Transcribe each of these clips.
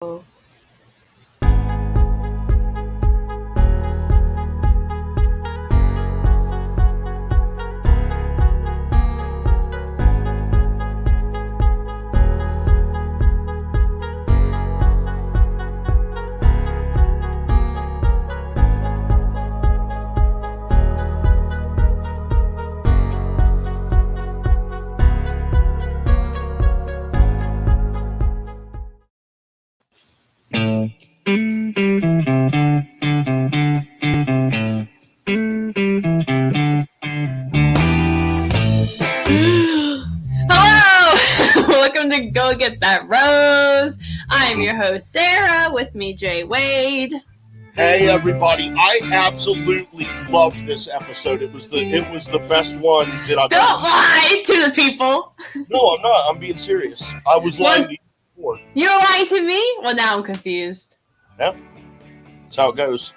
Go Get That Rose. I'm your host, Sarah, with me, Jay Wade. Hey everybody, I absolutely loved this episode. It was the best one that I've Don't lie to the people. No, I'm not. I'm being serious. I was lying to you before. You're lying to me? Well, now I'm confused. Yeah. That's how it goes.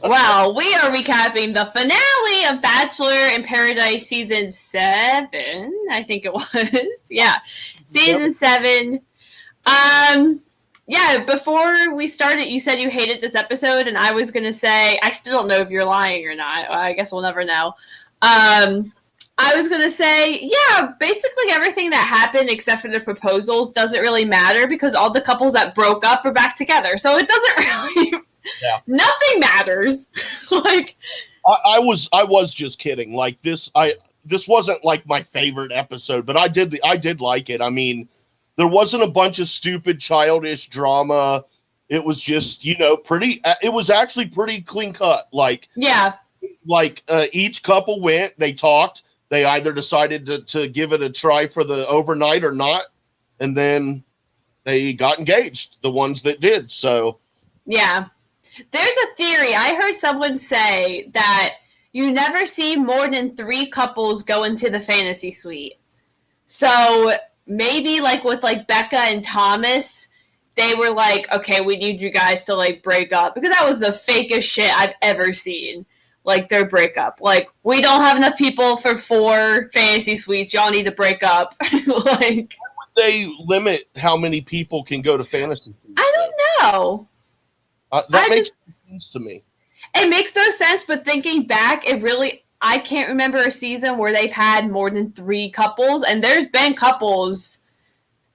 Well, we are recapping the finale of Bachelor in Paradise Season 7. I think it was. Yeah. Season 7. Yeah, before we started, you said you hated this episode, and I was going to say, I still don't know if you're lying or not. I guess we'll never know. I was going to say, yeah, basically everything that happened except for the proposals doesn't really matter because all the couples that broke up are back together. So it doesn't really... Yeah. Nothing matters. Like I was just kidding. Like this wasn't like my favorite episode, but I did like it. I mean, there wasn't a bunch of stupid childish drama. It was just, pretty it was actually pretty clean cut. Like yeah. Like each couple went, they talked, they either decided to give it a try for the overnight or not, and then they got engaged, the ones that did. So yeah. There's a theory. I heard someone say that you never see more than 3 couples go into the fantasy suite. So maybe like with like Becca and Thomas, they were like, okay, we need you guys to like break up because that was the fakest shit I've ever seen. Like their breakup. Like, we don't have enough people for 4 fantasy suites. Y'all need to break up. Like, why would they limit how many people can go to fantasy suites? I don't know. That makes sense to me. It makes no sense, but thinking back, I can't remember a season where they've had more than 3 couples, and there's been couples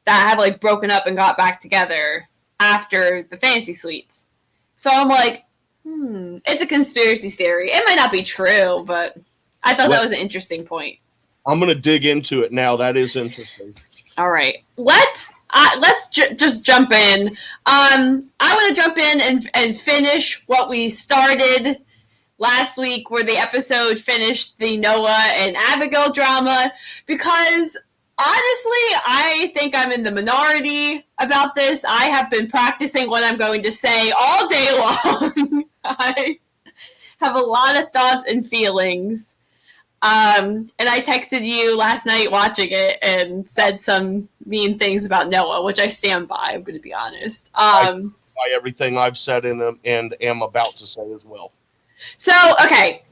that have like broken up and got back together after the fantasy suites. So I'm like, it's a conspiracy theory. It might not be true, but I thought that was an interesting point. I'm going to dig into it now. That is interesting. All right. Let's just jump in. I want to jump in and finish what we started last week, where the episode finished the Noah and Abigail drama, because honestly, I think I'm in the minority about this. I have been practicing what I'm going to say all day long. I have a lot of thoughts and feelings. And I texted you last night watching it and said some mean things about Noah, which I stand by, I'm going to be honest. By everything I've said and am about to say as well. So, okay.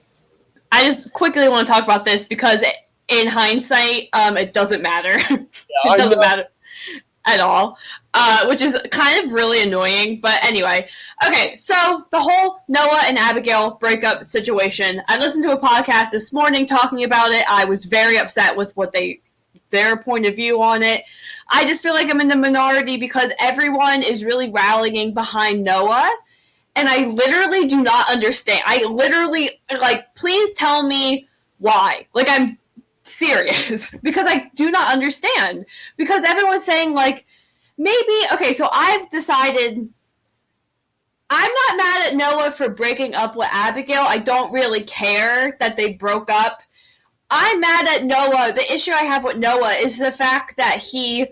I just quickly want to talk about this because in hindsight, it doesn't matter. Yeah, it doesn't matter at all, which is kind of really annoying. But anyway, okay, so the whole Noah and Abigail breakup situation, I listened to a podcast this morning talking about it. I was very upset with their point of view on it. I just feel like I'm in the minority because everyone is really rallying behind Noah, and I literally do not understand. I literally, like, please tell me why. Like, I'm serious because I do not understand, because everyone's saying like maybe okay, so I've decided I'm not mad at Noah for breaking up with Abigail. I don't really care that they broke up. I'm mad at Noah. The issue I have with Noah is the fact that he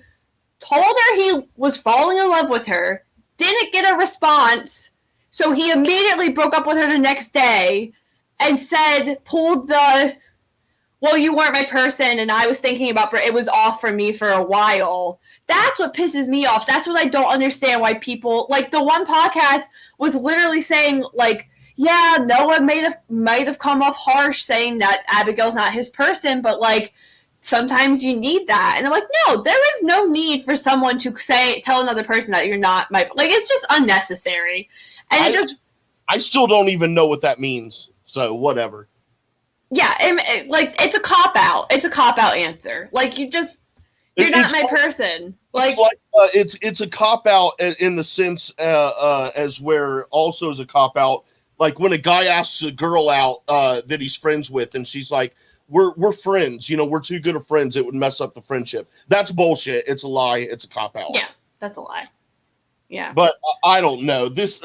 told her he was falling in love with her, didn't get a response, so he immediately broke up with her the next day and pulled the well, you weren't my person, and I was thinking about it was off for me for a while. That's what pisses me off. That's what I don't understand why people, like, the one podcast was literally saying, like, yeah, Noah might have come off harsh saying that Abigail's not his person, but, like, sometimes you need that. And I'm like, no, there is no need for someone to tell another person that you're not my, like, it's just unnecessary. And I still don't even know what that means. So whatever. Yeah. Like, it's a cop out. It's a cop out answer. Like, you're not my person. Like, it's a cop out in the sense, as where also is a cop out. Like when a guy asks a girl out, that he's friends with, and she's like, we're friends, we're too good of friends. It would mess up the friendship. That's bullshit. It's a lie. It's a cop out. Yeah, that's a lie. Yeah. But I don't know this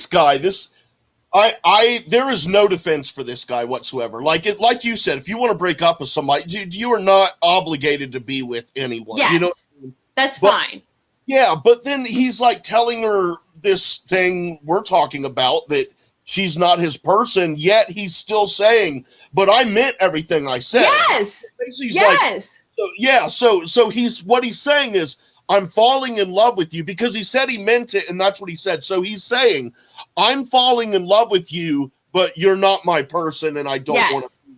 guy. There is no defense for this guy whatsoever. Like you said, if you want to break up with somebody, you are not obligated to be with anyone. Yes, that's fine. Yeah, but then he's like telling her this thing we're talking about, that she's not his person, yet he's still saying, but I meant everything I said. Yes. Yes. So what he's saying is, I'm falling in love with you, because he said he meant it, and that's what he said. So he's saying, I'm falling in love with you, but you're not my person, and I don't want to be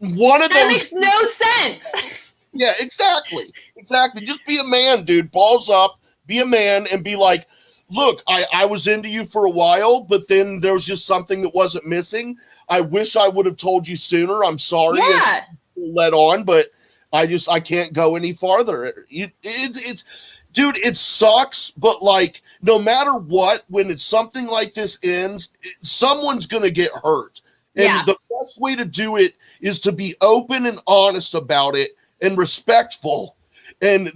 with you. That makes no sense. Yeah, exactly. Just be a man, dude. Balls up, be a man, and be like, look, I was into you for a while, but then there was just something that wasn't missing. I wish I would have told you sooner. I'm sorry. Yeah. Let on, but I can't go any farther. It's dude, it sucks, but like, no matter what, when it's something like this ends, someone's going to get hurt. And the best way to do it is to be open and honest about it and respectful. And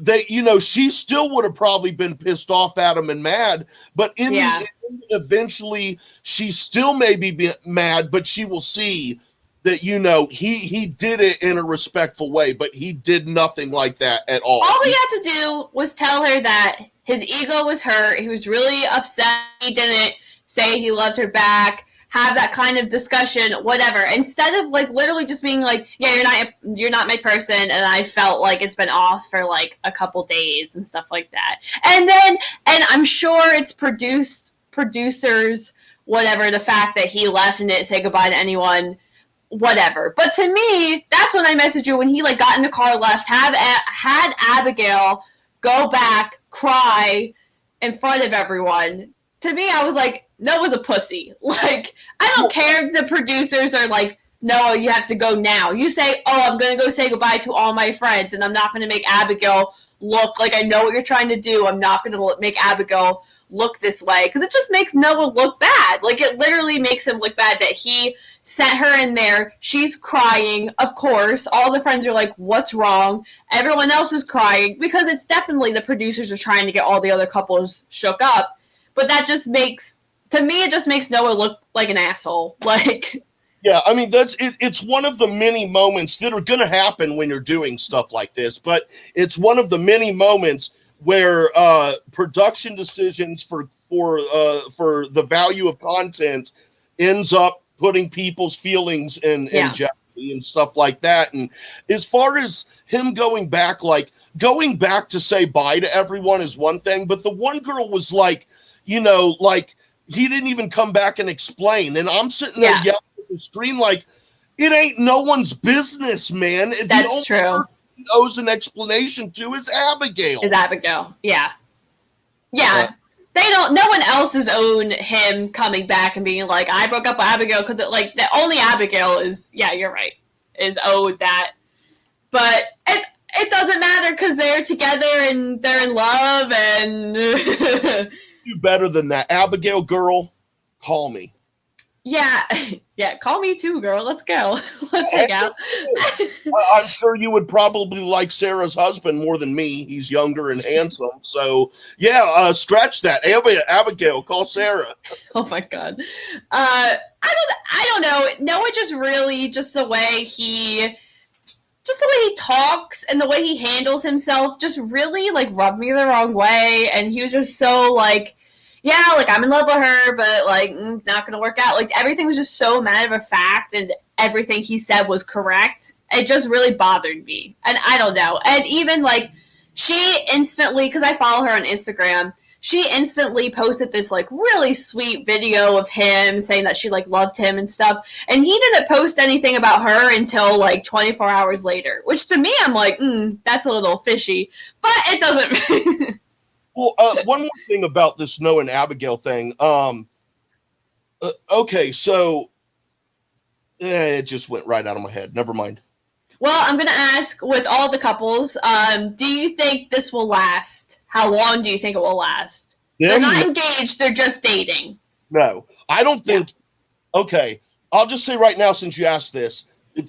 she still would have probably been pissed off at him and mad, but in the end, eventually she still may be mad, but she will see that, he did it in a respectful way, but he did nothing like that at all. All we had to do was tell her that his ego was hurt. He was really upset. He didn't say he loved her back. Have that kind of discussion, whatever. Instead of like literally just being like, yeah, you're not my person, and I felt like it's been off for like a couple days and stuff like that. And I'm sure it's producers, whatever, the fact that he left and didn't say goodbye to anyone, whatever. But to me, that's when I messaged you, when he like got in the car, left, had Abigail go back, cry in front of everyone. To me, I was like, Noah's a pussy. Like, I don't care if the producers are like, no, you have to go now. You say, I'm going to go say goodbye to all my friends, and I'm not going to make Abigail look like I know what you're trying to do. I'm not going to make Abigail look this way, because it just makes Noah look bad. Like, it literally makes him look bad that he sent her in there. She's crying, of course. All the friends are like, what's wrong? Everyone else is crying, because it's definitely the producers are trying to get all the other couples shook up. But that just makes, to me, it just makes Noah look like an asshole. Like, yeah, I mean, it's one of the many moments that are going to happen when you're doing stuff like this, but it's one of the many moments where production decisions for the value of content ends up putting people's feelings in jeopardy and stuff like that. And as far as him going back to say bye to everyone is one thing, but the one girl was like, like, he didn't even come back and explain. And I'm sitting there yelling at the screen like, it ain't no one's business, man. That's true. He owes an explanation to is Abigail. Yeah. Yeah. No one else has owed him coming back and being like, I broke up with Abigail, because the only Abigail is, you're right, is owed that. But it doesn't matter, because they're together and they're in love, and do better than that. Abigail girl, call me. Yeah, call me too, girl. Let's go. Let's hang out. I'm sure you would probably like Sarah's husband more than me. He's younger and handsome. So, stretch that. Abigail, call Sarah. Oh, my God. I don't know. Noah just the way he talks and the way he handles himself just really, like, rubbed me the wrong way. And he was just so, like, I'm in love with her, but, like, not gonna work out. Like, everything was just so matter of fact, and everything he said was correct. It just really bothered me. And I don't know. And even, like, she instantly, because I follow her on Instagram, she instantly posted this like really sweet video of him saying that she like loved him and stuff, and he didn't post anything about her until like 24 hours later, which to me I'm like, that's a little fishy, but it doesn't. Well, one more thing about this Noah and Abigail thing. Okay, so it just went right out of my head. Never mind. Well, I'm going to ask, with all the couples, do you think this will last? How long do you think it will last? They're not engaged, they're just dating. No, I don't think. Yeah. Okay, I'll just say right now, since you asked this,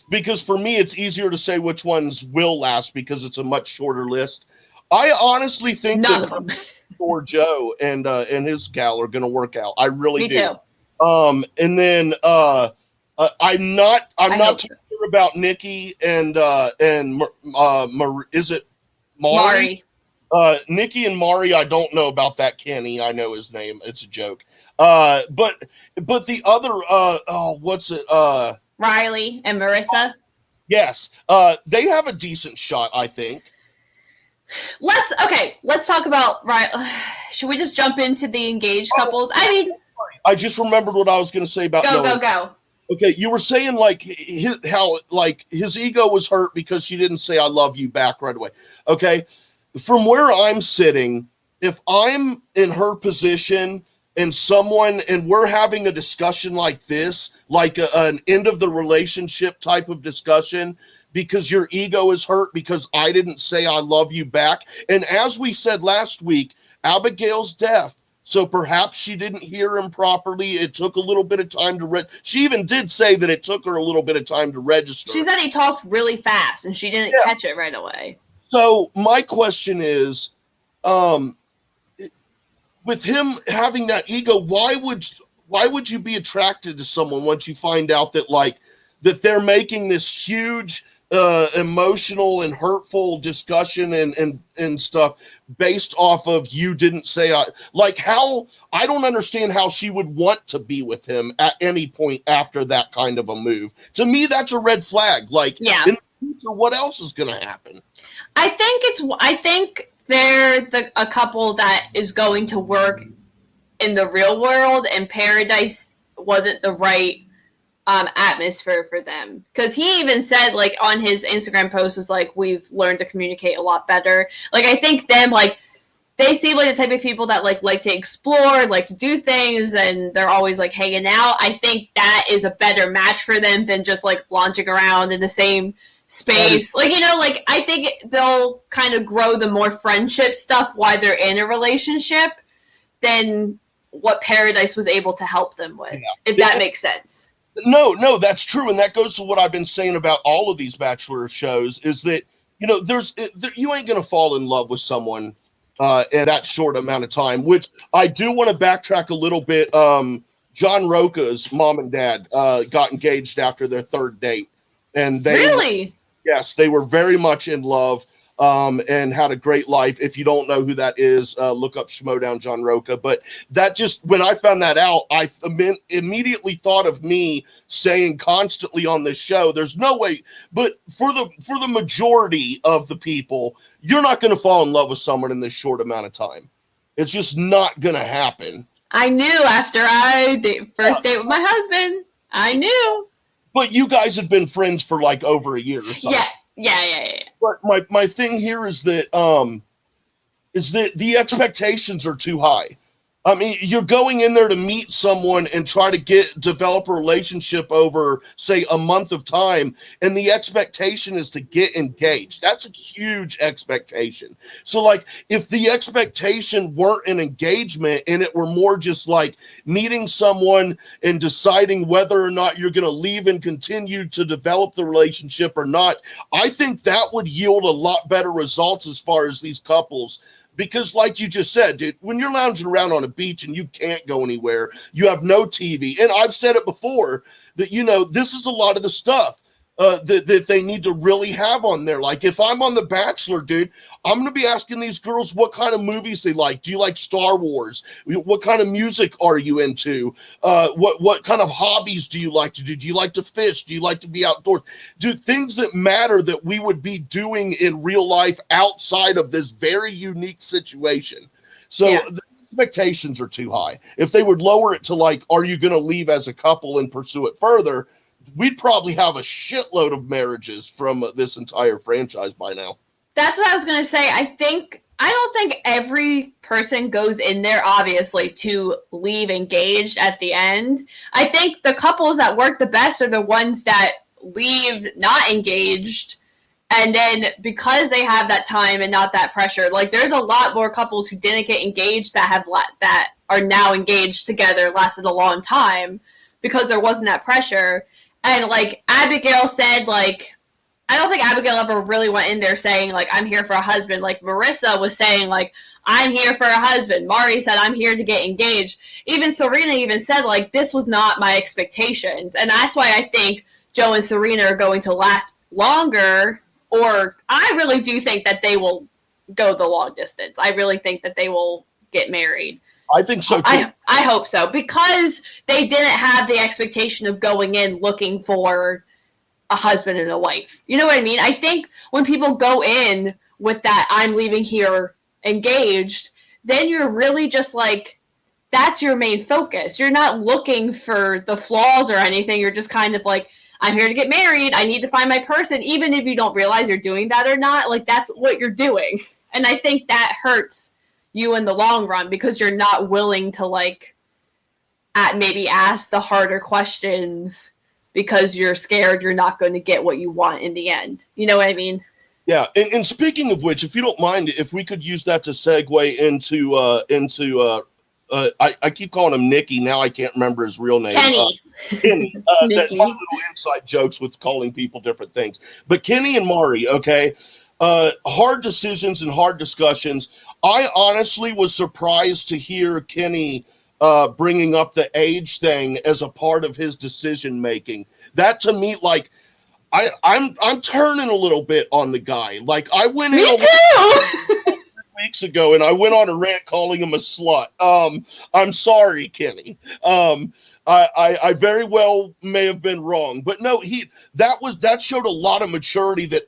because for me, it's easier to say which ones will last because it's a much shorter list. I honestly think none of them. Or Joe and his gal are going to work out. I really do. Me too. And then I'm not too sure about Nikki and is it Mari? Nikki and Mari, I don't know about that. Kenny, I know his name. It's a joke. But the other what's it? Riley and Marissa. Yes. They have a decent shot, I think. Let's talk about should we just jump into the engaged couples? I mean, I just remembered what I was going to say about go. Okay, you were saying like how his ego was hurt because she didn't say I love you back right away. Okay, from where I'm sitting, if I'm in her position and we're having a discussion like this, like an end of the relationship type of discussion, because your ego is hurt because I didn't say I love you back. And as we said last week, Abigail's deaf. So perhaps she didn't hear him properly. It took a little bit of time to She even did say that it took her a little bit of time to register. She said he talked really fast and she didn't catch it right away. So my question is, with him having that ego, why would you be attracted to someone once you find out that that they're making this huge emotional and hurtful discussion and stuff based off of you didn't say I don't understand how she would want to be with him at any point after that kind of a move. To me, that's a red flag. In the future, what else is going to happen? I think they're a couple that is going to work in the real world, and Paradise wasn't the right atmosphere for them, because he even said on his Instagram post was we've learned to communicate a lot better. I think them they seem like the type of people that like to explore, like to do things, and they're always hanging out. I think that is a better match for them than just launching around in the same space. I think they'll kind of grow the more friendship stuff while they're in a relationship than what Paradise was able to help them with, if that makes sense. No, that's true, and that goes to what I've been saying about all of these Bachelor shows, is that you ain't gonna fall in love with someone in that short amount of time. Which I do want to backtrack a little bit. John Roca's mom and dad got engaged after their third date, and they they were very much in love. And had a great life. If you don't know who that is, look up Schmodown John Roca. But that when I found that out, I immediately thought of me saying constantly on this show, there's no way. But for the majority of the people, you're not going to fall in love with someone in this short amount of time. It's just not going to happen. I knew after first date with my husband. I knew. But you guys had been friends for over a year or something. Yeah. But my thing here is that the expectations are too high. I mean, you're going in there to meet someone and try to develop a relationship over, say, a month of time, and the expectation is to get engaged. That's a huge expectation. So, if the expectation weren't an engagement and it were more just meeting someone and deciding whether or not you're going to leave and continue to develop the relationship or not, I think that would yield a lot better results as far as these couples. Because like you just said, dude, when you're lounging around on a beach and you can't go anywhere, you have no TV. And I've said it before that, this is a lot of the stuff that they need to really have on there. If I'm on The Bachelor, dude, I'm going to be asking these girls what kind of movies they like. Do you like Star Wars? What kind of music are you into? What kind of hobbies do you like to do? Do you like to fish? Do you like to be outdoors? Dude, things that matter that we would be doing in real life outside of this very unique situation. So expectations are too high. If they would lower it to like, are you going to leave as a couple and pursue it further? We'd probably have a shitload of marriages from this entire franchise by now. That's what I was going to say. I don't think every person goes in there, obviously, to leave engaged at the end. I think the couples that work the best are the ones that leave not engaged, and then because they have that time and not that pressure. Like, there's a lot more couples who didn't get engaged that are now engaged together, lasted a long time, because there wasn't that pressure. And, like, Abigail said, like, I don't think Abigail ever really went in there saying, like, I'm here for a husband. Like, Marissa was saying, like, I'm here for a husband. Mari said, I'm here to get engaged. Even Serena even said, like, this was not my expectations. And that's why I think Joe and Serena are going to last longer. Or I really do think that they will go the long distance. I really think that they will get married. I think so, too. I hope so. Because they didn't have the expectation of going in looking for a husband and a wife. You know what I mean? I think when people go in with that I'm leaving here engaged, then you're really just like, that's your main focus. You're not looking for the flaws or anything. You're just kind of like, I'm here to get married. I need to find my person. Even if you don't realize you're doing that or not, like, that's what you're doing. And I think that hurts you in the long run because you're not willing to, like, maybe ask the harder questions because you're scared you're not going to get what you want in the end. You know what I mean? Yeah, and speaking of which, if you don't mind, if we could use that to segue into I keep calling him Nicky. Now I can't remember his real name. Kenny. Kenny. That fun little inside jokes with calling people different things. But Kenny and Mari, okay, hard decisions and hard discussions. I honestly was surprised to hear Kenny bringing up the age thing as a part of his decision making. That to me, like, I'm turning a little bit on the guy. Like, I went Me in too. weeks ago and I went on a rant calling him a slut. I'm sorry, Kenny. I very well may have been wrong, but no, that showed a lot of maturity that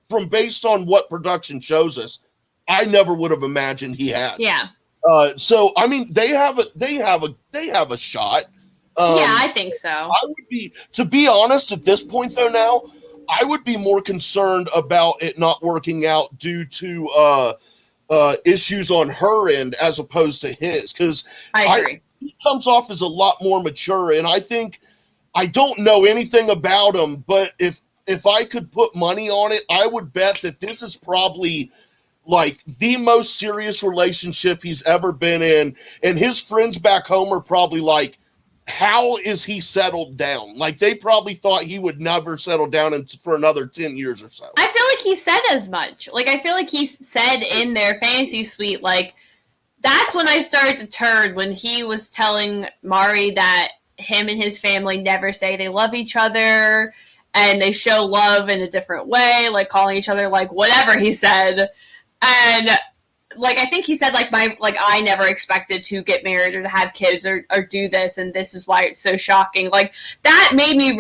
from based on what production shows us, I never would have imagined he had. Yeah. So I mean, they have a shot. Yeah, I think so. I would be, to be honest, at this point though, now I would be more concerned about it not working out due to issues on her end as opposed to his, because I agree. He comes off as a lot more mature, and I think, I don't know anything about him, but if I could put money on it, I would bet that this is probably like the most serious relationship he's ever been in, and his friends back home are probably like, how is he settled down? Like, they probably thought he would never settle down for another 10 years or so. I feel like he said as much. Like, I feel like he said in their fantasy suite, like, that's when I started to turn, when he was telling Mari that him and his family never say they love each other, and they show love in a different way, like calling each other, like, whatever he said. And, like, I think he said, like, I never expected to get married or to have kids or do this, and this is why it's so shocking. Like, that made me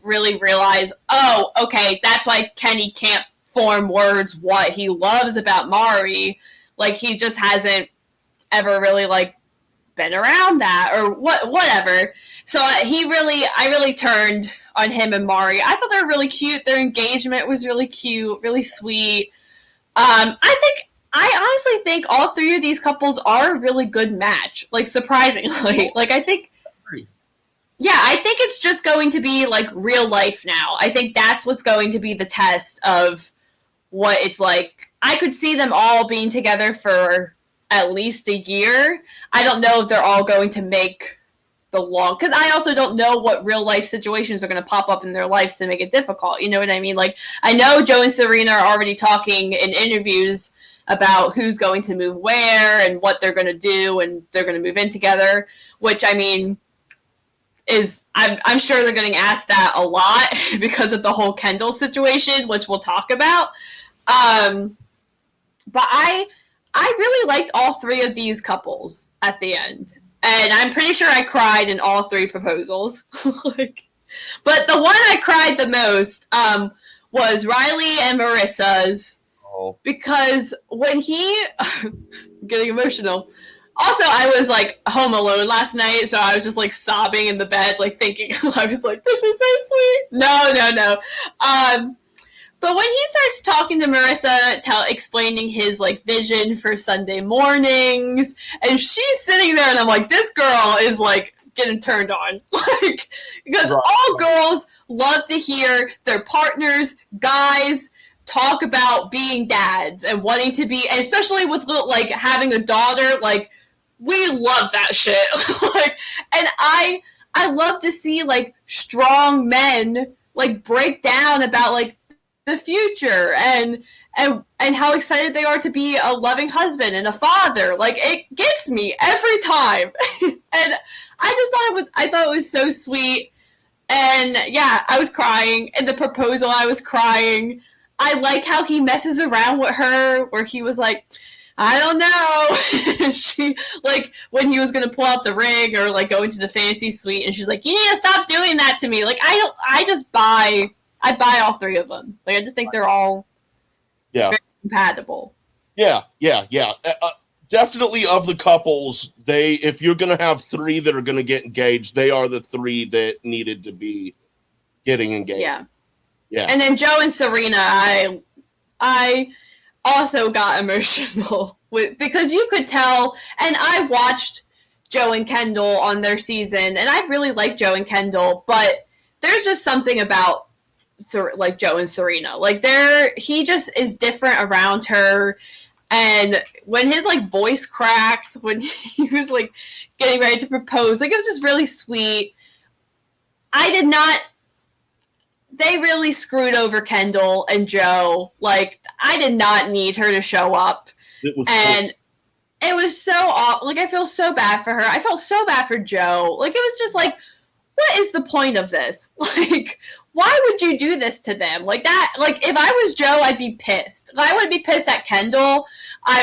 really realize, oh, okay, that's why Kenny can't form words what he loves about Mari. Like, he just hasn't ever really, like, been around that or whatever. So I really turned on him and Mari. I thought they were really cute. Their engagement was really cute, really sweet. I honestly think all three of these couples are a really good match, like, surprisingly. Like, I think it's just going to be, like, real life now. I think that's what's going to be the test of what it's like. I could see them all being together for at least a year. I don't know if they're all going to make the long, because I also don't know what real life situations are going to pop up in their lives to make it difficult. You know what I mean? Like, I know Joe and Serena are already talking in interviews about who's going to move where and what they're going to do, and they're going to move in together, which, I mean, I'm sure they're getting asked that a lot because of the whole Kendall situation, which we'll talk about. But I really liked all three of these couples at the end, and I'm pretty sure I cried in all three proposals. But the one I cried the most was Riley and Marissa's. because when he getting emotional. Also, I was like home alone last night, so I was just like sobbing in the bed, like thinking I was like, "This is so sweet." No. But when he starts talking to Marissa, explaining his like vision for Sunday mornings, and she's sitting there, and I'm like, "This girl is like getting turned on," like because all girls love to hear their partners, guys, talk about being dads and wanting to be, and especially with like having a daughter, like. We love that shit. Like, and I love to see like strong men like break down about like the future and how excited they are to be a loving husband and a father. Like it gets me every time. And I thought it was so sweet. And yeah, I was crying. In the proposal, I was crying. I like how he messes around with her, where he was like, I don't know. She like when he was gonna pull out the ring or like go into the fantasy suite, and she's like, "You need to stop doing that to me." Like I buy all three of them. Like I just think they're all very compatible. Yeah. Definitely of the couples, if you're gonna have three that are gonna get engaged, they are the three that needed to be getting engaged. Yeah. And then Joe and Serena, I also got emotional because you could tell, and I watched Joe and Kendall on their season, and I really like Joe and Kendall, but there's just something about like Joe and Serena, like he just is different around her, and when his like voice cracked when he was like getting ready to propose, like it was just really sweet. They really screwed over Kendall and Joe. Like, I did not need her to show up. It was so awful. Like, I feel so bad for her. I felt so bad for Joe. Like, it was just like, what is the point of this? Like, why would you do this to them? Like, that, like, if I was Joe, I'd be pissed. I would be pissed at Kendall,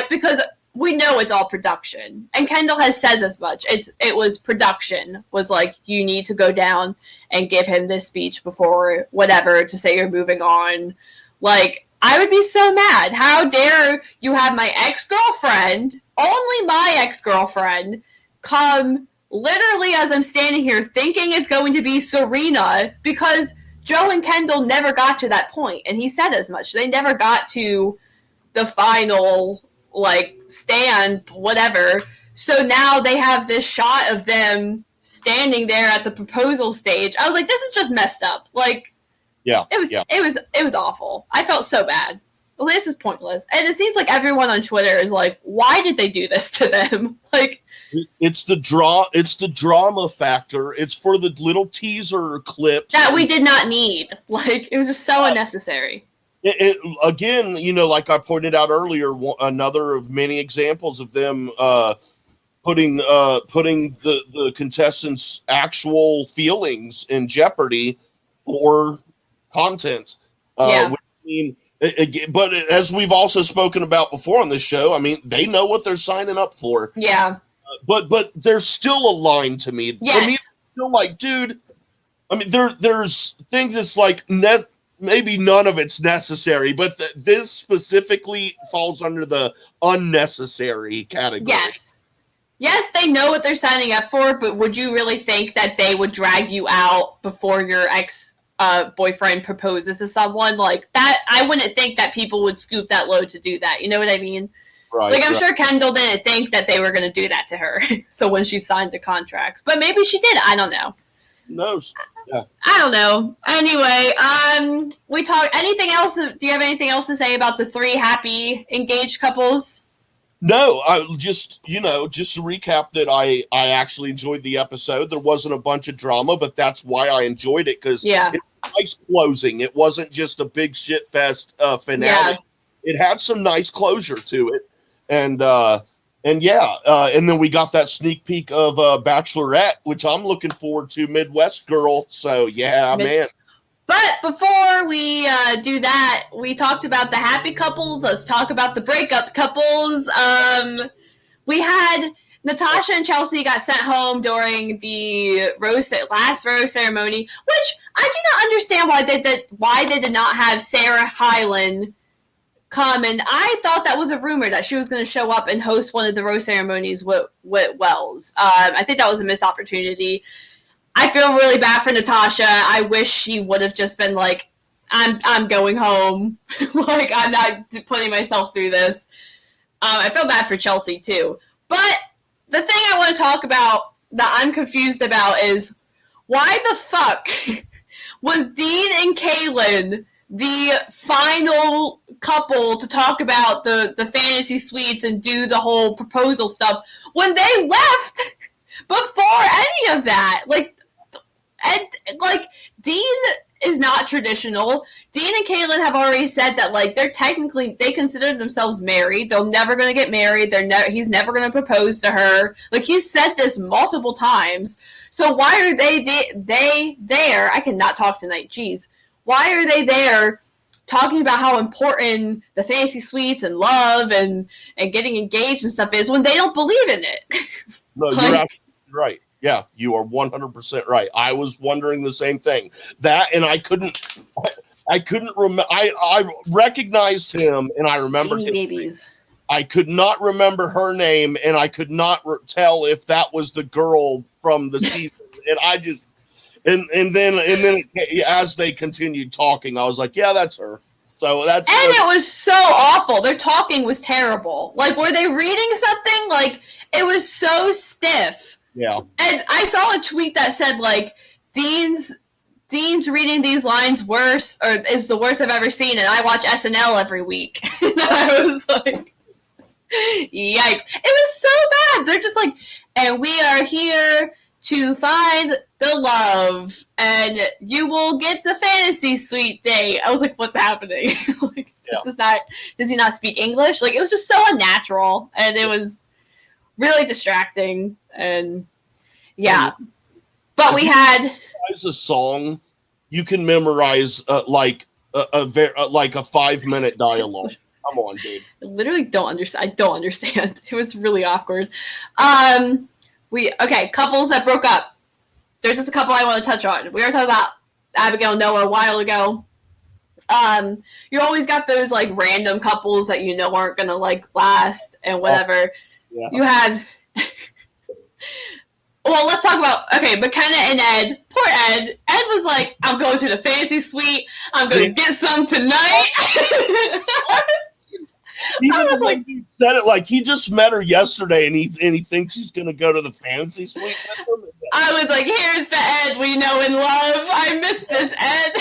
because we know it's all production. And Kendall has says as much. It was production, was like, you need to go down and give him this speech before whatever to say you're moving on. Like, I would be so mad. How dare you have my ex-girlfriend, only my ex-girlfriend, come literally as I'm standing here thinking it's going to be Serena, because Joe and Kendall never got to that point, and he said as much. They never got to the final, like, stand, whatever. So now they have this shot of them standing there at the proposal stage. I was like, this is just messed up. Like, it was awful. I felt so bad. Well, this is pointless. And it seems like everyone on Twitter is like, why did they do this to them? Like, it's the drama factor. It's for the little teaser clips that we did not need. Like, it was just so unnecessary. Again, you know, like I pointed out earlier, another of many examples of them putting the contestants' actual feelings in jeopardy for content. I mean, but as we've also spoken about before on this show, I mean, they know what they're signing up for. Yeah. But there's still a line to me. Yes. For me, it's still like, dude, I mean, there's things that's like maybe none of it's necessary, but this specifically falls under the unnecessary category. Yes, they know what they're signing up for, but would you really think that they would drag you out before your ex-boyfriend proposes to someone? Like, that, I wouldn't think that people would scoop that low to do that. You know what I mean? Right. Like, I'm sure Kendall didn't think that they were going to do that to her. So when she signed the contracts. But maybe she did. I don't know. Who knows? Yeah. I don't know. Anyway, we talk. Anything else? Do you have anything else to say about the three happy engaged couples? No, I just to recap that I actually enjoyed the episode. There wasn't a bunch of drama, but that's why I enjoyed it, because it's a nice closing. It wasn't just a big shit fest finale. Yeah. It had some nice closure to it, and then we got that sneak peek of Bachelorette, which I'm looking forward to. Midwest girl, so man. But before we do that, we talked about the happy couples. Let's talk about the breakup couples. We had Natasha and Chelsea got sent home during the last rose ceremony, which I do not understand why they did not have Sarah Hyland come, and I thought that was a rumor that she was going to show up and host one of the rose ceremonies with Wells. I think that was a missed opportunity. I feel really bad for Natasha. I wish she would have just been like, I'm going home. Like, I'm not putting myself through this. I feel bad for Chelsea, too. But the thing I want to talk about that I'm confused about is, why the fuck was Dean and Kaylin the final couple to talk about the fantasy suites and do the whole proposal stuff when they left before any of that? Dean is not traditional. Dean and Kaylin have already said that, like, they consider themselves married. They're never going to get married. He's never going to propose to her. Like, he's said this multiple times. So why are they there? I cannot talk tonight. Jeez. Why are they there talking about how important the fantasy suites and love and getting engaged and stuff is when they don't believe in it? No, you're absolutely right. Yeah, you are 100% right. I was wondering the same thing. That, and I couldn't remember. I recognized him, and I remembered his babies. I could not remember her name, and I could not tell if that was the girl from the season. And I just, and then as they continued talking, I was like, yeah, that's her. So that's. And it was so awful. Their talking was terrible. Like, were they reading something? Like, it was so stiff. Yeah. And I saw a tweet that said, like, Dean's reading these lines is the worst I've ever seen, and I watch SNL every week. And I was like, yikes. It was so bad. They're just like, and we are here to find the love, and you will get the fantasy suite date. I was like, what's happening? Like, yeah. Does he not speak English? Like, it was just so unnatural, and it was really distracting, and yeah. But we had a song you can memorize like a 5-minute dialogue. Come on, dude. I literally don't understand. I don't understand. It was really awkward. Couples that broke up. There's just a couple I want to touch on. We were talking about Abigail and Noah a while ago. You always got those like random couples that you know aren't gonna like last and whatever. Yeah. You had. Well, let's talk about McKenna and Ed. Poor Ed. Ed was like, "I'm going to the fantasy suite. I'm gonna get some tonight." He said it like he just met her yesterday, and he thinks he's gonna go to the fantasy suite with him. I was like, "Here's the Ed we know and love. I miss this Ed."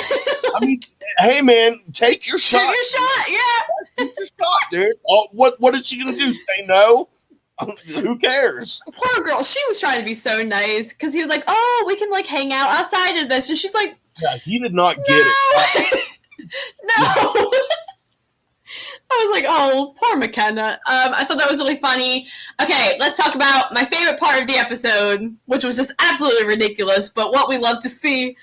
I mean, hey man, take your shot. Take your shot, yeah. Take your shot, dude. Oh, what is she gonna do? Say no? Who cares? Poor girl. She was trying to be so nice because he was like, "Oh, we can like hang out outside of this," and she's like, "Yeah, he did not get it." No. I was like, oh, poor McKenna. I thought that was really funny. Okay, let's talk about my favorite part of the episode, which was just absolutely ridiculous, but what we love to see.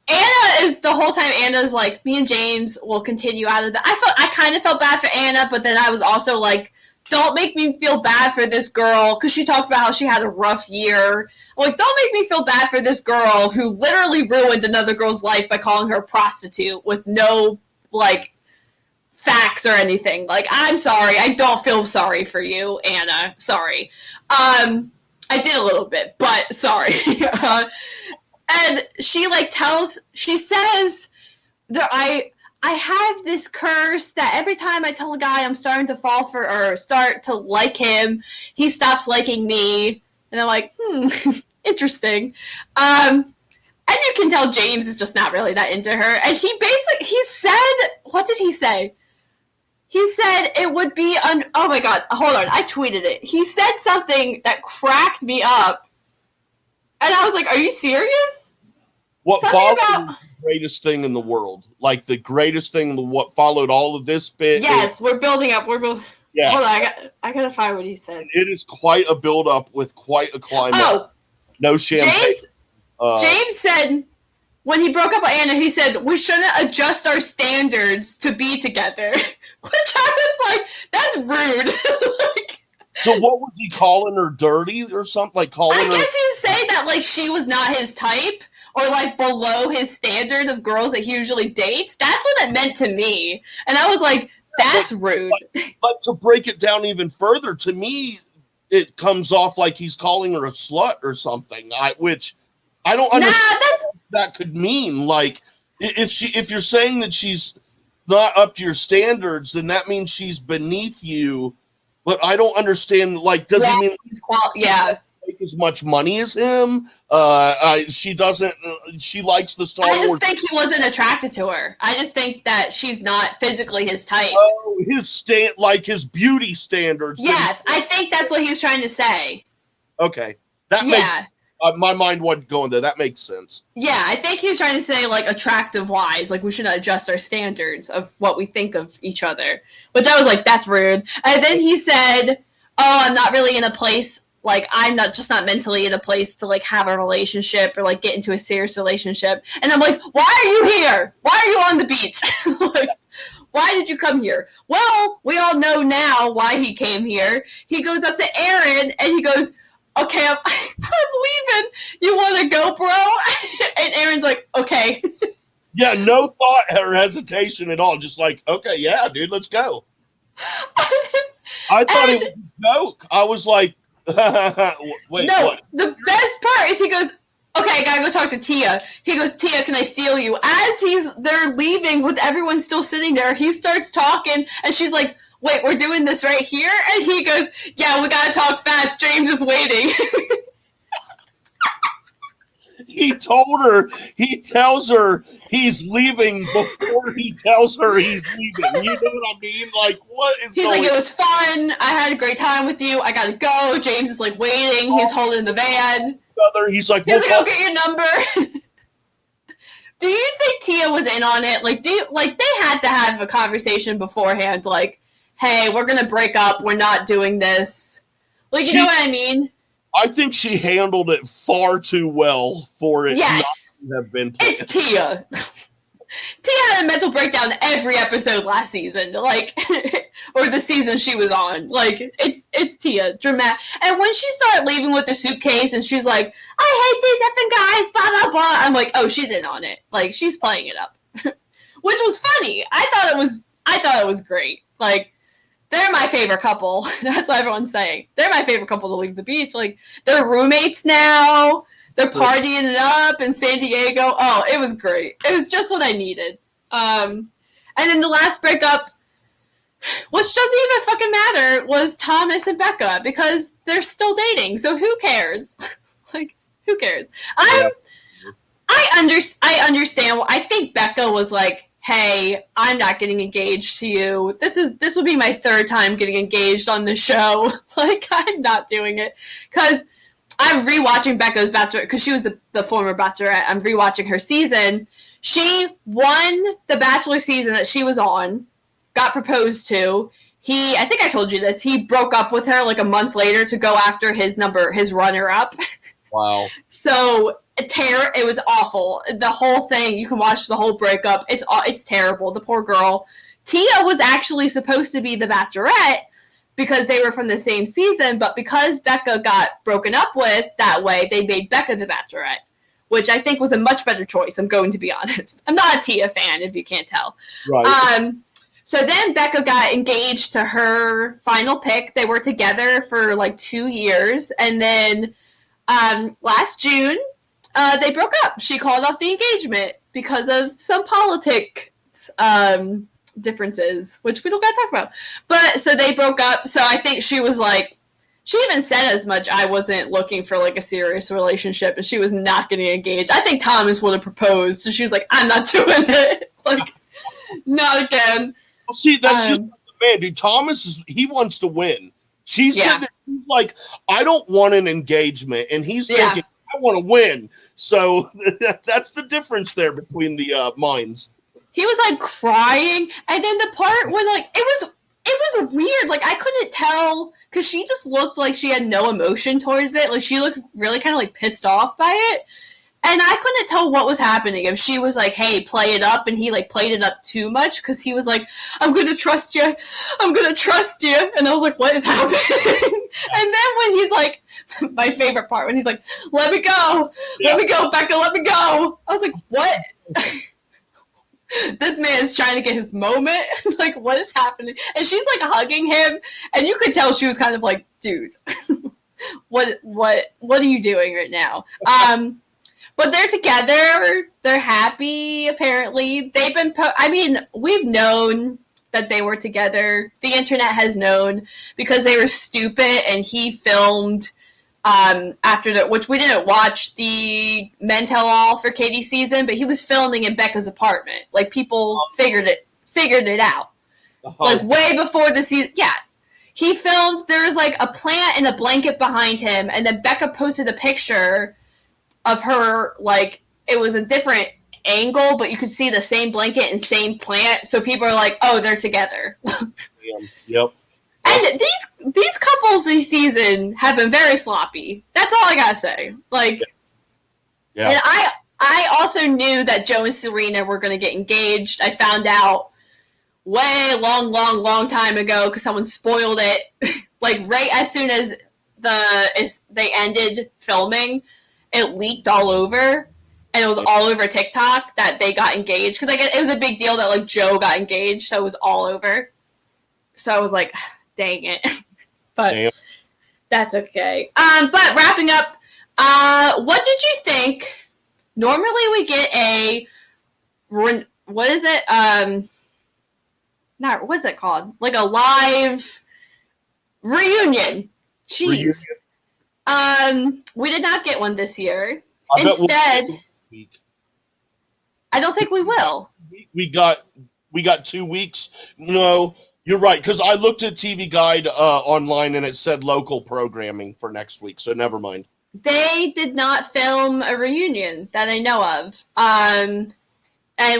Anna is the whole time. Anna's like, me and James will continue out of that. I kind of felt bad for Anna, but then I was also like, don't make me feel bad for this girl, because she talked about how she had a rough year. I'm like, don't make me feel bad for this girl who literally ruined another girl's life by calling her a prostitute with no like facts or anything. Like, I'm sorry. I don't feel sorry for you, Anna. Sorry. I did a little bit, but sorry. And she says that I have this curse that every time I tell a guy I'm starting to fall for or start to like him, he stops liking me. And I'm like, interesting. And you can tell James is just not really that into her. And he said, what did he say? He said it would be oh my god, hold on, I tweeted it. He said something that cracked me up. And I was like, are you serious? What followed the greatest thing in the world? Like the greatest thing, what followed all of this bit? Yes, we're building up. Yes. Hold on, I gotta find what he said. It is quite a build up with quite a climb up. No champagne. James said when he broke up with Anna, he said, we shouldn't adjust our standards to be together. Which I was like, that's rude. So what was he calling her, dirty or something? Like calling her? I guess he was saying that like she was not his type or like below his standard of girls that he usually dates. That's what it meant to me. And I was like, That's rude. But to break it down even further, to me, it comes off like he's calling her a slut or something. Which I don't understand what that could mean. Like, if you're saying that she's not up to your standards, then that means she's beneath you. But I don't understand. Like, does he mean make as much money as him? She doesn't. She likes the Star Wars. I just think he wasn't attracted to her. I just think that she's not physically his type. Oh, his beauty standards. Yes, I think that's what he was trying to say. Okay, that makes my mind wasn't going there. That makes sense. Yeah, I think he's trying to say, like, attractive wise, like we should adjust our standards of what we think of each other. Which I was like, that's rude. And then he said, "Oh, I'm not really in a place." Like, I'm not mentally in a place to, like, have a relationship or, like, get into a serious relationship. And I'm like, why are you here? Why are you on the beach? Like, why did you come here? Well, we all know now why he came here. He goes up to Aaron and he goes, okay, I'm leaving. You want to go, bro? And Aaron's like, okay. Yeah, no thought or hesitation at all. Just like, okay, yeah, dude, let's go. I thought it was a joke. I was like, wait, no, what? The best part is he goes, okay, I gotta go talk to Tia. He goes, Tia, can I steal you? As they're leaving with everyone still sitting there, he starts talking, and she's like, wait, we're doing this right here? And he goes, yeah, we gotta talk fast. James is waiting. He tells her he's leaving before he tells her he's leaving. You know what I mean? Like, what is He's like, it was fun. I had a great time with you. I gotta go. James is like waiting. He's holding the van. He's like, I'll get your number. Do you think Tia was in on it? Like, they had to have a conversation beforehand, like, hey, we're gonna break up. We're not doing this. Like, you know what I mean? I think she handled it far too well for it not to have been planned. It's Tia. Tia had a mental breakdown every episode last season, like, or the season she was on. Like, it's Tia, dramatic. And when she started leaving with the suitcase, and she's like, "I hate these effing guys," blah blah blah. I'm like, oh, she's in on it. Like, she's playing it up, which was funny. I thought it was great. Like, they're my favorite couple. That's what everyone's saying. They're my favorite couple to leave the beach. Like, they're roommates now. They're partying it up in San Diego. Oh, it was great. It was just what I needed. And then the last breakup, which doesn't even fucking matter, was Thomas and Becca, because they're still dating. So who cares? Like, who cares? I understand. I think Becca was like, hey, I'm not getting engaged to you. This will be my third time getting engaged on the show. Like, I'm not doing it. Because I'm rewatching Becca's Bachelor, because she was the former Bachelorette. I'm rewatching her season. She won the Bachelor season that she was on, got proposed to. I think I told you this, he broke up with her like a month later to go after his runner-up. Wow. So, it was awful. The whole thing, you can watch the whole breakup. It's terrible. The poor girl. Tia was actually supposed to be the Bachelorette because they were from the same season, but because Becca got broken up with that way, they made Becca the Bachelorette, which I think was a much better choice, I'm going to be honest. I'm not a Tia fan, if you can't tell. Right. So then Becca got engaged to her final pick. They were together for like 2 years, and then last June, they broke up. She called off the engagement because of some politics differences, which we don't gotta talk about. But so they broke up. So I think she was like, she even said as much, I wasn't looking for like a serious relationship, and she was not getting engaged. I think Thomas would have proposed. So she was like, I'm not doing it. Like, not again. Well, see, that's just the man, dude. Thomas he wants to win. She said that he's like, I don't want an engagement, and he's thinking, I want to win. So that's the difference there between the minds. He was like crying, and then the part when like it was weird. Like, I couldn't tell because she just looked like she had no emotion towards it. Like, she looked really kind of like pissed off by it, and I couldn't tell what was happening. If she was like, "Hey, play it up," and he like played it up too much because he was like, "I'm gonna trust you, I'm gonna trust you," and I was like, "What is happening?" And then when he's like, my favorite part, when he's like, let me go, Becca, let me go. I was like, what? this man is trying to get his moment. Like, what is happening? And she's like hugging him, and you could tell she was kind of like, dude, what are you doing right now? But they're together. They're happy. Apparently, they've been. We've known that they were together. The internet has known because they were stupid, and he filmed after that, which we didn't watch the Men Tell All for Katie's season, but he was filming in Becca's apartment. Like, people figured it out. Like, way before the season. Yeah. He filmed, there was like a plant and a blanket behind him, and then Becca posted a picture of her, like, it was a different angle, but you could see the same blanket and same plant, so people are like, oh, they're together. Yep. And these couples this season have been very sloppy. That's all I gotta say. Like, yeah. And I also knew that Joe and Serena were gonna get engaged. I found out way long time ago because someone spoiled it. Like, right as soon as they ended filming, it leaked all over, and it was all over TikTok that they got engaged. Because, like, it was a big deal that, like, Joe got engaged, so it was all over. So I was like, dang it. But that's okay. But wrapping up, what did you think? Normally we get what is it? What's it called? Like a live reunion. Jeez. We did not get one this year. Instead, I don't think we will. We got 2 weeks. No, you're right, because I looked at TV Guide online and it said local programming for next week, so never mind. They did not film a reunion that I know of. And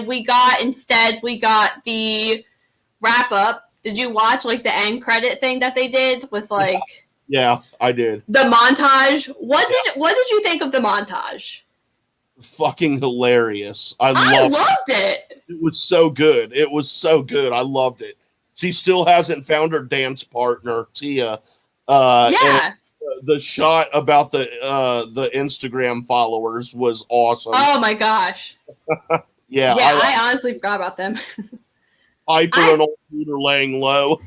we got the wrap up. Did you watch, like, the end credit thing that they did with, like... Yeah, I did. The montage. What did you think of the montage? Fucking hilarious. I loved it. It was so good. I loved it. She still hasn't found her dance partner, Tia. Yeah. The shot about the Instagram followers was awesome. Oh my gosh. Yeah. I honestly forgot about them. Hyper and old Peter laying low.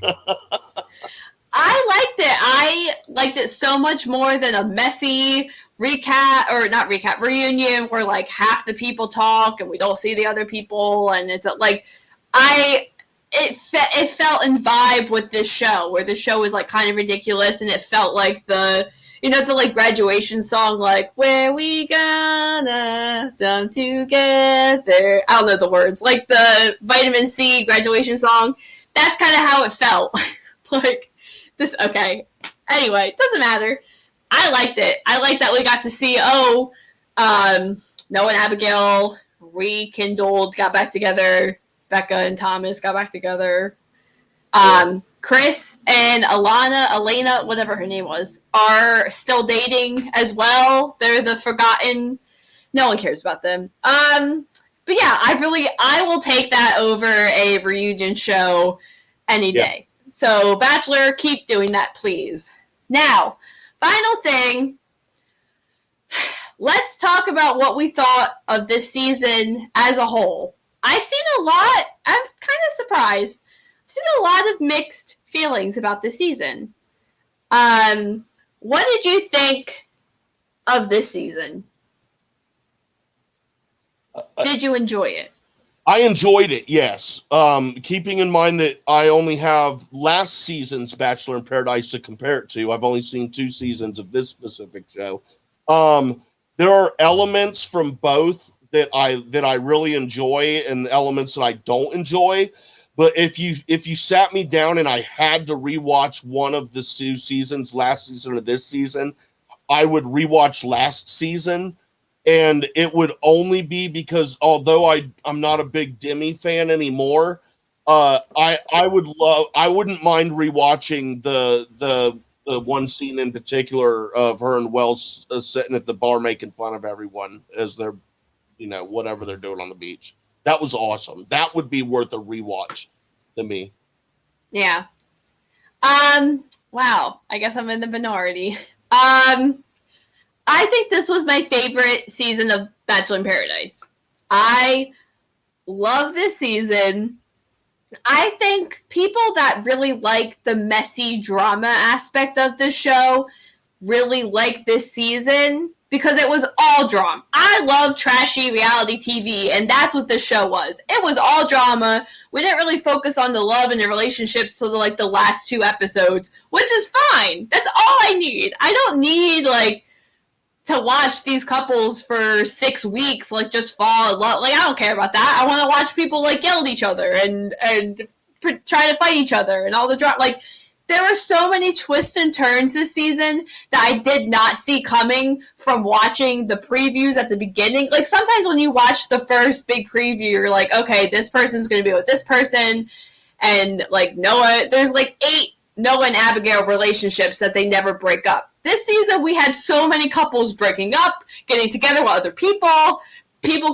I liked it. I liked it so much more than a messy reunion where, like, half the people talk and we don't see the other people, and it's like it felt in vibe with this show, where the show was, like, kind of ridiculous, and it felt like the like graduation song, like, where we gonna jump together. I don't know the words, like the Vitamin C graduation song. That's kind of how it felt. Like, this, okay. Anyway, doesn't matter. I liked it. I liked that we got to see, Noah and Abigail rekindled, got back together. Becca and Thomas got back together. Chris and Elena, whatever her name was, are still dating as well. They're the forgotten. No one cares about them. But yeah, I will take that over a reunion show any day. So, Bachelor, keep doing that, please. Now, final thing. Let's talk about what we thought of this season as a whole. I've seen a lot. I'm kind of surprised. I've seen a lot of mixed feelings about this season. What did you think of this season? Did you enjoy it? I enjoyed it, yes. Keeping in mind that I only have last season's Bachelor in Paradise to compare it to. I've only seen 2 seasons of this specific show. There are elements from both that I really enjoy and elements that I don't enjoy. But if you sat me down and I had to rewatch one of the 2 seasons, last season or this season, I would rewatch last season. And it would only be because, although I'm not a big Demi fan anymore, I wouldn't mind rewatching the one scene in particular of her and Wells sitting at the bar making fun of everyone as they're, whatever they're doing on the beach. That was awesome. That would be worth a rewatch to me. Yeah. Wow. I guess I'm in the minority. I think this was my favorite season of Bachelor in Paradise. I love this season. I think people that really like the messy drama aspect of the show really like this season because it was all drama. I love trashy reality TV, and that's what this show was. It was all drama. We didn't really focus on the love and the relationships till like the last 2 episodes, which is fine. That's all I need. I don't need like to watch these couples for 6 weeks like just fall in love. Like, I don't care about that. I want to watch people like yell at each other and try to fight each other and all the drama. Like, there were so many twists and turns this season that I did not see coming from watching the previews at the beginning. Like, sometimes when you watch the first big preview, you're like, okay, this person's going to be with this person. And, like, Noah, there's like 8 Noah and Abigail relationships that they never break up. This season, we had so many couples breaking up, getting together with other people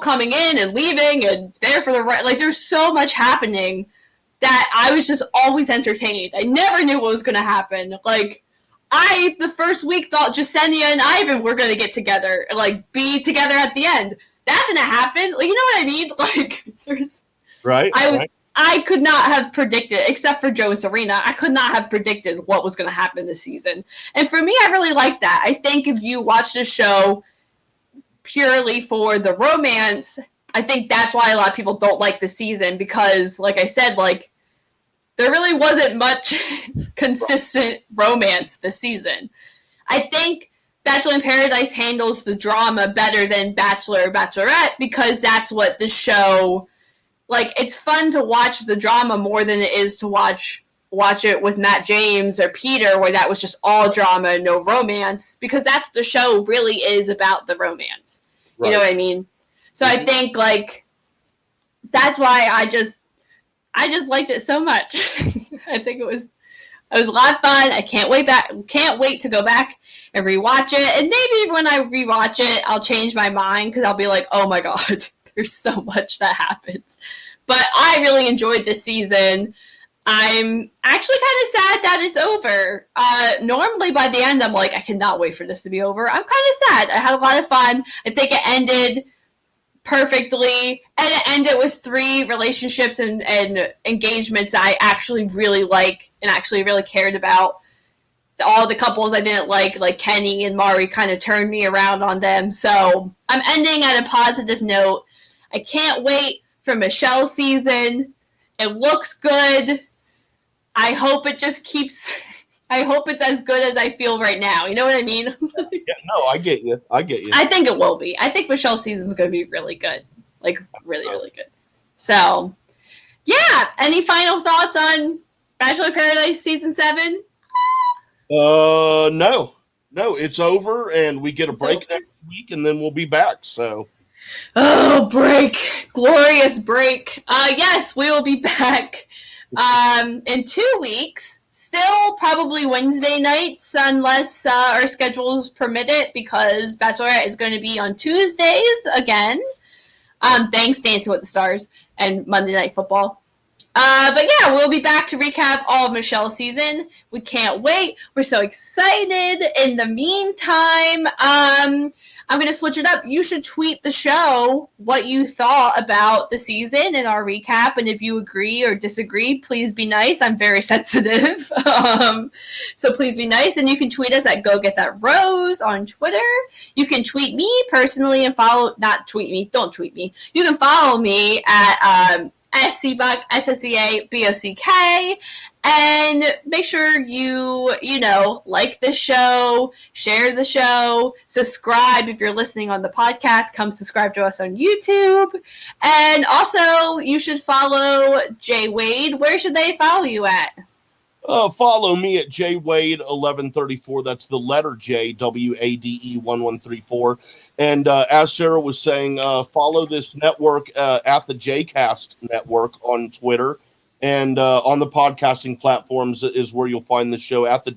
coming in and leaving, and there for the right. Like, there's so much happening that I was just always entertained. I never knew what was going to happen. Like, I, the first week, thought Jasenia and Ivan were going to get together, like, be together at the end. That didn't happen. Like, you know what I mean? Like, there's... Right. I could not have predicted, except for Joe and Serena, I could not have predicted what was going to happen this season. And for me, I really like that. I think if you watch the show purely for the romance, I think that's why a lot of people don't like the season because, like I said, like, there really wasn't much consistent romance this season. I think Bachelor in Paradise handles the drama better than Bachelor or Bachelorette because that's what the show, like, it's fun to watch the drama more than it is to watch it with Matt James or Peter where that was just all drama, no romance, because that's the show really is about the romance. Right. You know what I mean? So I think, like, that's why I just liked it so much. I think it was a lot of fun. I can't wait to go back and rewatch it. And maybe when I rewatch it, I'll change my mind because I'll be like, oh my God, there's so much that happens. But I really enjoyed this season. I'm actually kind of sad that it's over. Normally by the end, I'm like, I cannot wait for this to be over. I'm kind of sad. I had a lot of fun. I think it ended perfectly, and it ended with 3 relationships and engagements I actually really like and actually really cared about. All the couples I didn't like Kenny and Mari, kind of turned me around on them. So I'm ending at a positive note. I can't wait for Michelle's season. It looks good. I hope it just keeps... I hope it's as good as I feel right now. You know what I mean? Yeah, no, I get you. I think it will be. I think Michelle's season is going to be really good. Like, really, really good. So, yeah. Any final thoughts on Bachelor in Paradise Season 7? No. No, it's over, and we get a break next week, and then we'll be back, so... Oh, break. Glorious break. Yes, we will be back in 2 weeks. Still probably Wednesday nights unless our schedules permit it because Bachelorette is going to be on Tuesdays again. Thanks, Dancing with the Stars and Monday Night Football. But yeah, we'll be back to recap all of Michelle's season. We can't wait. We're so excited. In the meantime, I'm going to switch it up. You should tweet the show what you thought about the season and our recap. And if you agree or disagree, please be nice. I'm very sensitive. So please be nice. And you can tweet us at Go Get That Rose on Twitter. You can tweet me personally and follow, not tweet me, don't tweet me. You can follow me at SCBuck, SSEABOCK. And make sure you like the show, share the show, subscribe if you're listening on the podcast. Come subscribe to us on YouTube. And also, you should follow Jay Wade. Where should they follow you at? Follow me at JWade1134. That's the letter J, WADE 1134. And as Sarah was saying, follow this network at the JCast Network on Twitter. And on the podcasting platforms is where you'll find the show at the,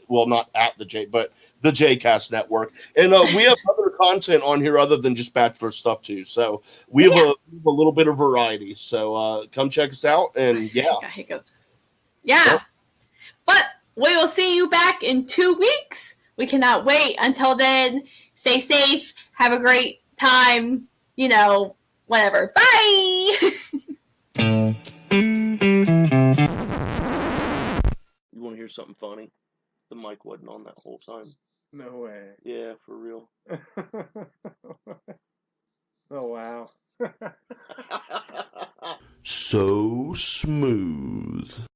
not at the J, but the JCast Network. And we have other content on here other than just Bachelor stuff too. So we have a little bit of variety. So come check us out. And yeah. But we will see you back in 2 weeks. We cannot wait. Until then, stay safe. Have a great time, Whatever. Bye! You want to hear something funny? The mic wasn't on that whole time. No way. Yeah, for real. Oh, wow. So smooth.